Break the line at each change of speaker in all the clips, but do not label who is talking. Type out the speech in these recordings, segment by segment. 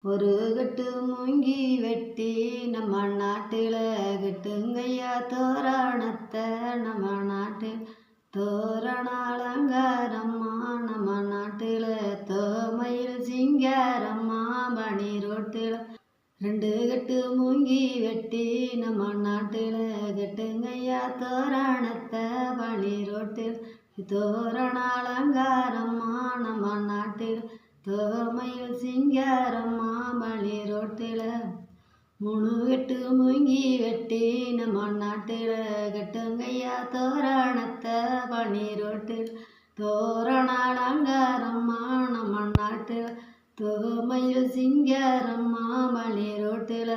ஒரு கட்டு மூங்கி வெட்டி நம்ம நாட்டில் கட்டுங்கய்யா தோரணத்தை நம்ம நாட்டில் தோரணாலங்காரம்மா நம்ம நாட்டில் தோமையில் சிங்காரம்மா பனி ரோட்டில் ரெண்டு கட்டு மூங்கி வெட்டி நம்ம நாட்டில் கட்டுங்கய்யா தோரணத்தை பனி ரோட்டில் தோரணாலங்காரம்மா நம்ம நாட்டில் தோமையில் சிங்காரம்மா பனி ரோட்டில் மூணு கட்டு மூங்கி வெட்டி நம்ம நாட்டில் கட்டுங்கய்யா தோரணத்தை பனி ரோட்டில் தோரணாலங்காரம்மா நம்ம நாட்டில் தோமையில் சிங்காரம்மா பனி ரோட்டில்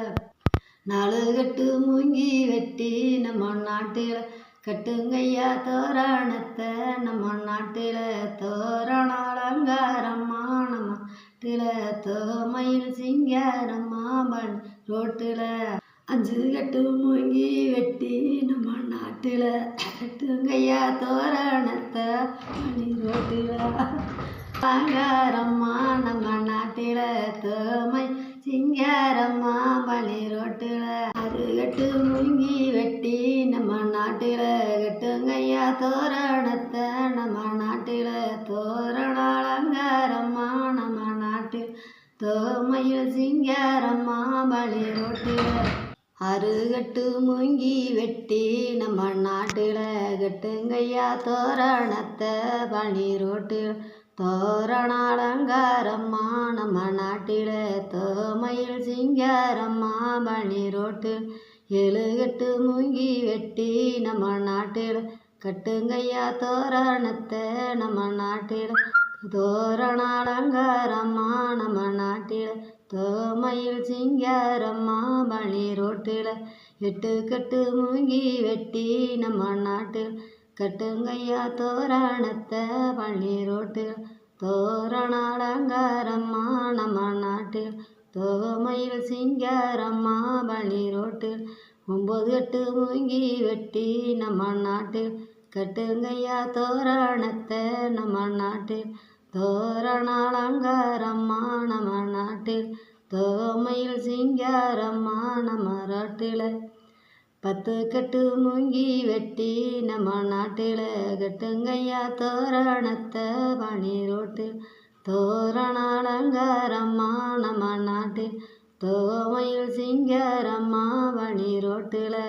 நாலு கட்டு மூங்கி வெட்டி நம்ம நாட்டில் கட்டுங்கய்யா தோரணத்தை நம்ம நாட்டில் தோரணாலங்காரம்மா நம்ம நாட்டில் தோமையில் சிங்காரம்மா பனி ரோட்டில் அஞ்சு கட்டு மூங்கி வெட்டி நம்ம நாட்டில் கட்டுங்கய்யா தோரணத்தை பனி ரோட்டில் அலங்காரம்மா நம்ம நாட்டில் தோமை சிங்காரம்மா பனி ரோட்டில் ஆறு கட்டு மூங்கி வெட்டி நம்ம நாட்டில் கட்டுங்கய்யா தோரணத்தை நம்ம நாட்டில் தோரணாலங்காரம்மா நம்ம நாட்டில் தோமையில் சிங்காரம்மா பனி ரோட்டில் ஆறு கட்டு மூங்கி வெட்டி நம்ம நாட்டில் கட்டுங்கய்யா தோரணத்தை பனி ரோட்டில் தோரணாலங்காரம்மா நம்ம நாட்டில் தோமையில் சிங்காரம்மா பனி ரோட்டில் ஏழு கட்டு மூங்கி வெட்டி நம்ம நாட்டில் கட்டுங்கய்யா தோரணத்தை நம்ம நாட்டில் தோரணாலங்காரம்மா நம்ம நாட்டில் தோமையில் சிங்காரம்மா பனி ரோட்டில் எட்டு கட்டு மூங்கி வெட்டி நம்ம நாட்டில் கட்டுங்கய்யா தோரணத்தை பனி ரோட்டில் தோரணாலங்காரம்மா நம்ம நாட்டில் தோமையில் சிங்காரம்மா பனி ரோட்டில் ஒம்பது கட்டு மூங்கி வெட்டி நம்ம நாட்டில் கட்டுங்கய்யா தோரணத்தை நம்ம நாட்டில் தோரணாலங்காரம்மா நம்ம நாட்டில் தோமையில் சிங்காரம்மா நம்ம ரோட்டில் பத்து கட்டு மூங்கி வெட்டி நம்ம நாட்டில் கட்டுங்கய்யா தோரணத்தை பனி ரோட்டில் தோரணாலங்காரம்மா நம்ம நாட்டில் தோமையில் சிங்காரம்மா பனி ரோட்டில்